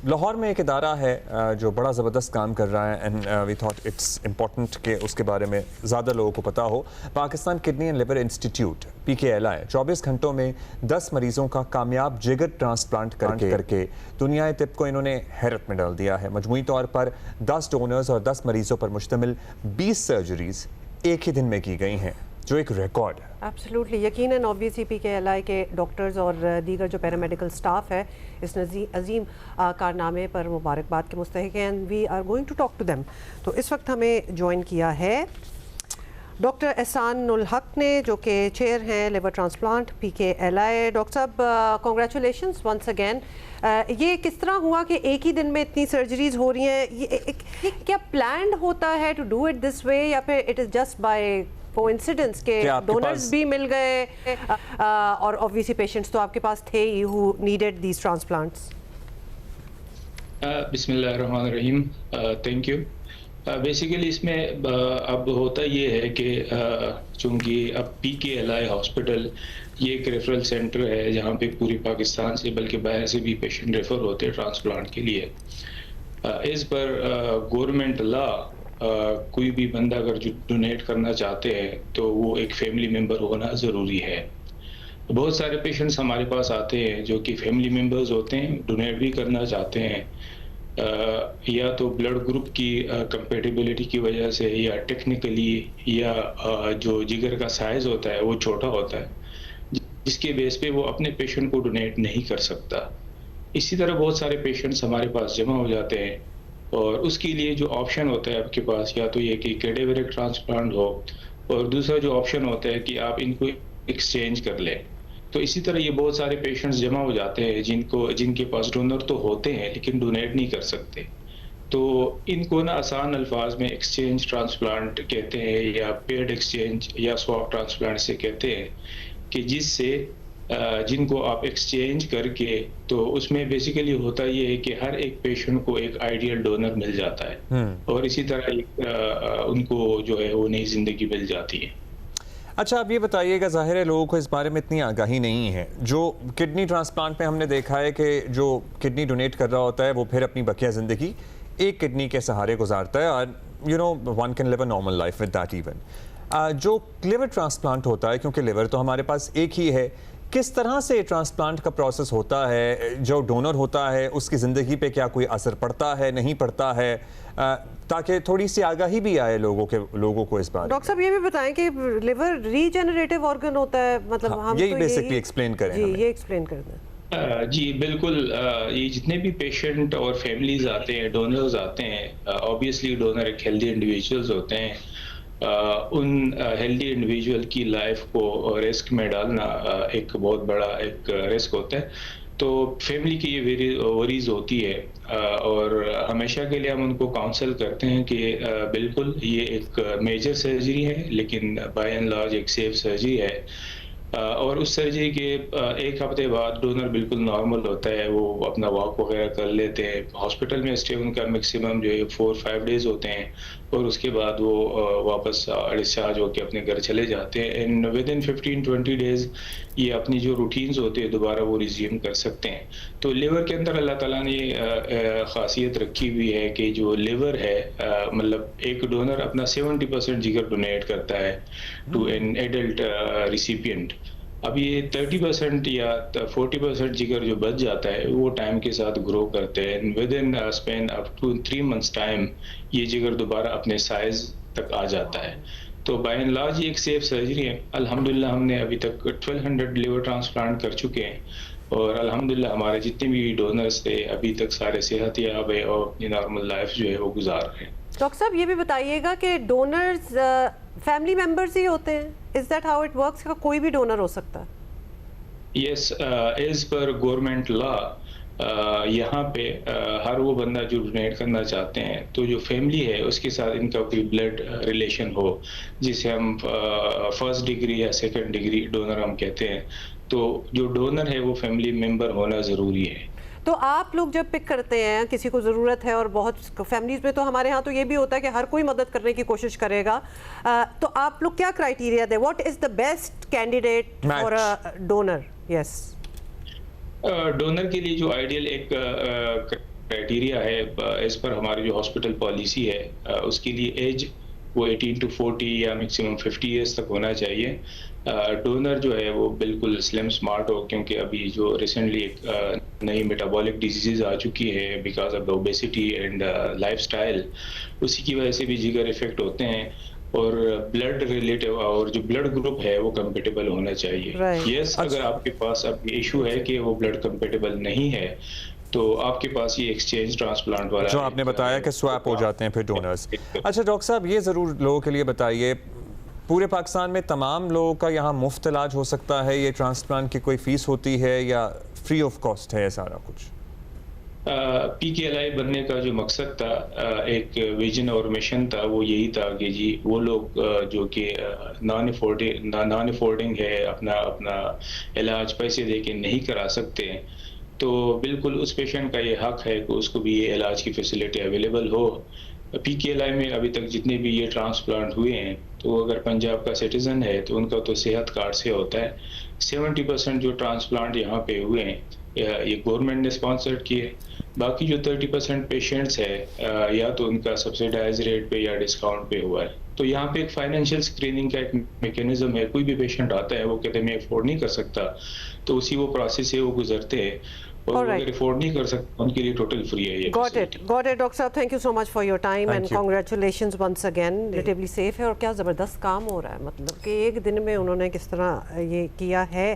لاہور میں ایک ادارہ ہے جو بڑا زبردست کام کر رہا ہے and we thought it's important کہ اس کے بارے میں زیادہ لوگوں کو پتہ ہو. Pakistan kidney and liver institute PKLI 24 گھنٹوں میں 10 مریضوں کا کامیاب جگر ٹرانسپلانٹ کر کے دنیائے طب کو انہوں نے حیرت میں ڈال دیا ہے. مجموعی طور پر 10 ڈونرز اور 10 مریضوں پر مشتمل 20 سرجریز ایک ہی دن میں کی گئی ہیں جو ایک ریکارڈ ہے. ایبسلیوٹلی یقیناً اوبویسلی PKLI کے ڈاکٹرز اور دیگر جو پیرامیڈیکل سٹاف ہے اس عظیم کارنامے پر مبارکباد کے مستحق ہیں and we are going to talk to them. تو اس وقت ہمیں جوائن کیا ہے ڈاکٹر احسان الحق نے جو کہ چیئر ہیں لیور ٹرانسپلانٹ PKLI. ڈاکٹر صاحب کنگریچولیشنز ونس اگین. یہ کس طرح ہوا کہ ایک ہی دن میں اتنی سرجریز ہو رہی ہیں؟ یہ کیا پلانڈ ہوتا ہے ٹو ڈو اٹ دس وے یا پھر it is just by coincidence کہ ڈونرز بھی مل گئے اور obviously پیشنٹس تو آپ کے پاس تھے ہی who needed these transplants؟ بسم اللہ الرحمن الرحیم. Thank you. بیسیکلی اس میں اب ہوتا یہ ہے کہ چونکہ اب PKLI ہاسپٹل یہ ایک ریفرل سینٹر ہے جہاں پہ پوری پاکستان سے بلکہ باہر سے بھی پیشنٹ ریفر ہوتے ہیں ٹرانسپلانٹ کے لیے. اس پر گورنمنٹ لا کوئی بھی بندہ اگر ڈونیٹ کرنا چاہتے ہیں تو وہ ایک فیملی ممبر ہونا ضروری ہے. بہت سارے پیشنٹس ہمارے پاس آتے ہیں جو کہ فیملی ممبرز ہوتے ہیں, ڈونیٹ بھی کرنا چاہتے ہیں, یا تو بلڈ گروپ کی کمپیٹیبلٹی کی وجہ سے یا ٹیکنیکلی یا جو جگر کا سائز ہوتا ہے وہ چھوٹا ہوتا ہے جس کے بیس پہ وہ اپنے پیشنٹ کو ڈونیٹ نہیں کر سکتا. اسی طرح بہت سارے پیشنٹس ہمارے پاس جمع ہو جاتے ہیں اور اس کے لیے جو آپشن ہوتا ہے آپ کے پاس یا تو یہ کہ کیڈیورک ٹرانسپلانٹ ہو اور دوسرا جو آپشن ہوتا ہے کہ آپ ان کو ایکسچینج کر لیں. تو اسی طرح یہ بہت سارے پیشنٹس جمع ہو جاتے ہیں جن کے پاس ڈونر تو ہوتے ہیں لیکن ڈونیٹ نہیں کر سکتے. تو ان کو نا آسان الفاظ میں ایکسچینج ٹرانسپلانٹ کہتے ہیں یا پیڈ ایکسچینج یا سواپ ٹرانسپلانٹ سے کہتے ہیں کہ جس سے جن کو آپ ایکسچینج کر کے تو اس میں بیسیکلی ہوتا یہ ہے کہ ہر ایک پیشنٹ کو ایک آئیڈیل ڈونر مل جاتا ہے اور اسی طرح ان کو جو ہے وہ نئی زندگی مل جاتی ہے. اچھا آپ یہ بتائیے گا, ظاہر ہے لوگوں کو اس بارے میں اتنی آگاہی نہیں ہے. جو کڈنی ٹرانسپلانٹ میں ہم نے دیکھا ہے کہ جو کڈنی ڈونیٹ کر رہا ہوتا ہے وہ پھر اپنی بقیہ زندگی ایک کڈنی کے سہارے گزارتا ہے اور one can live a normal life with that even. جو لیور ٹرانسپلانٹ ہوتا ہے, کیونکہ لیور تو ہمارے پاس ایک ہی ہے, کس طرح سے ٹرانسپلانٹ کا پروسیس ہوتا ہے؟ جو ڈونر ہوتا ہے اس کی زندگی پہ کیا کوئی اثر پڑتا ہے, نہیں پڑتا ہے, تاکہ تھوڑی سی آگاہی بھی آئے لوگوں کو اس بارے میں. ڈاکٹر صاحب یہ بھی بتائیں کہ لیور ریجنریٹیو آرگن ہوتا ہے, مطلب ہم یہی بیسکلی ایکسپلین کریں. جی یہ ایکسپلین کر دیں. جی بالکل. یہ جتنے بھی پیشنٹ اور فیملیز آتے ہیں, ڈونرز آتے ہیں, آبویسلی ڈونر ایک ہیلدی انڈیویجولز ہوتے ہیں. ان ہیلدی انڈیویجول کی لائف کو رسک میں ڈالنا ایک بہت بڑا ایک رسک ہوتا ہے. تو فیملی کی یہ وریز ہوتی ہے اور ہمیشہ کے لیے ہم ان کو کاؤنسل کرتے ہیں کہ بالکل یہ ایک میجر سرجری ہے لیکن بائی اینڈ لارج ایک سیف سرجری ہے. اور اس سرجری کے ایک ہفتے بعد ڈونر بالکل نارمل ہوتا ہے, وہ اپنا واک وغیرہ کر لیتے ہیں. ہاسپٹل میں اسٹے ان کا میکسیمم جو ہے 4-5 ڈیز ہوتے ہیں اور اس کے بعد وہ واپس ڈسچارج ہو کے اپنے گھر چلے جاتے ہیں. اینڈ ود ان 15-20 ڈیز یہ اپنی جو روٹینز ہوتے ہیں دوبارہ وہ ریزیوم کر سکتے ہیں. تو لیور کے اندر اللہ تعالیٰ نے خاصیت رکھی ہوئی ہے کہ جو لیور ہے مطلب ایک ڈونر اپنا 70% جگر ڈونیٹ کرتا ہے ٹو این ایڈلٹ ریسیپینٹ. اب یہ 30% یا 40% جگر جو بچ جاتا ہے وہ ٹائم کے ساتھ گرو کرتے ہیں. Within span up to 3 months time یہ جگر دوبارہ اپنے سائز تک آ جاتا ہے. تو بائی اینڈ لارج یہ ایک سیف سرجری ہے. الحمدللہ ہم نے ابھی تک 1200 لیور ٹرانسپلانٹ کر چکے ہیں اور الحمدللہ ہمارے جتنے بھی ڈونرز تھے ابھی تک سارے صحت یاب ہے اور اپنی نارمل لائف جو ہے وہ گزار رہے ہیں. ڈاکٹر صاحب یہ بھی بتائیے گا کہ ڈونرز فیملی ممبرز ہی ہوتے ہیں؟ Is that how it works کا کوئی بھی ڈونر ہو سکتا ہے؟ یس, ایز پر گورنمنٹ لا یہاں پہ ہر وہ بندہ جو ڈونیٹ کرنا چاہتے ہیں تو جو فیملی ہے اس کے ساتھ ان کا کوئی بلڈ ریلیشن ہو جسے ہم فرسٹ ڈگری یا سیکنڈ ڈگری ڈونر ہم کہتے ہیں, تو جو ڈونر ہے وہ فیملی ممبر ہونا ضروری ہے. تو آپ لوگ جب پک کرتے ہیں کسی کو ضرورت ہے, اور بہت فیملیز میں تو ہمارے ہاں تو یہ بھی ہوتا ہے کہ ہر کوئی مدد کرنے کی کوشش کرے گا, تو آپ لوگ کیا کرائیٹیریا دیں؟ What is the best candidate for donor? Yes, donor کے لیے جو آئیڈیل ایک کرائٹیریا ہے ایز پر ہماری جو ہاسپٹل پالیسی ہے اس کے لیے ایج وہ 18 to 40 یا میکسیمم 50 ایئرس تک ہونا چاہیے. ڈونر جو ہے وہ بالکل سلم سمارٹ ہو, کیونکہ ابھی جو ریسنٹلی ایک نئی میٹابولک ڈیزیز آ چکی ہے because of obesity and life style, اسی کی وجہ سے بھی جگر افیکٹ ہوتے ہیں. اور بلڈ ریلیٹو اور جو بلڈ گروپ ہے وہ کمپیٹیبل ہونا چاہیے. یس, اگر آپ کے پاس اب ایشو ہے کہ وہ بلڈ کمپیٹیبل نہیں ہے تو آپ کے پاس یہ ایکسچینج ٹرانسپلانٹ والا جو آپ نے بتایا کہ سویپ ہو جاتے ہیں پھر ڈونرز. اچھا ڈاکٹر صاحب, یہ ضرور لوگوں کے لیے بتائیے, پورے پاکستان میں تمام لوگوں کا یہاں مفت علاج ہو سکتا ہے؟ یہ ٹرانسپلانٹ کی کوئی فیس ہوتی ہے یا فری آف کاسٹ ہے سارا کچھ؟ پی کے ایل آئی بننے کا جو مقصد تھا, ایک ویژن اور مشن تھا, وہ یہی تھا کہ جی وہ لوگ جو کہ نان افورڈنگ ہے, اپنا علاج پیسے دے کے نہیں کرا سکتے, تو بالکل اس پیشنٹ کا یہ حق ہے کہ اس کو بھی یہ علاج کی فیسلٹی اویلیبل ہو. پی کے ایل آئی میں ابھی تک جتنے بھی یہ ٹرانسپلانٹ ہوئے ہیں, تو اگر پنجاب کا سٹیزن ہے تو ان کا تو صحت کارڈ سے ہوتا ہے. 70% جو ٹرانسپلانٹ یہاں پہ ہوئے ہیں یہ گورنمنٹ نے اسپانسر کیے. باقی جو 30% پیشنٹس ہے یا تو ان کا سبسیڈائز ریٹ پہ یا ڈسکاؤنٹ پہ ہوا ہے. تو یہاں پہ ایک فائنینشیل اسکریننگ کا ایک میکینزم ہے. کوئی بھی پیشنٹ آتا ہے وہ کہتے ہیں میں افورڈ نہیں کر سکتا, تو اسی وہ پروسیس ہے وہ گزرتے ہیں, اور اگر افورڈ نہیں کر سکتے ان کے لیے ٹوٹل فری ہے یہ. Got it, ڈاکٹر صاحب, thank you so much for your time and congratulations once again. Relatively safe ہے اور کیا زبردست کام ہو رہا ہے, مطلب کہ ایک دن میں انہوں نے کس طرح یہ کیا ہے.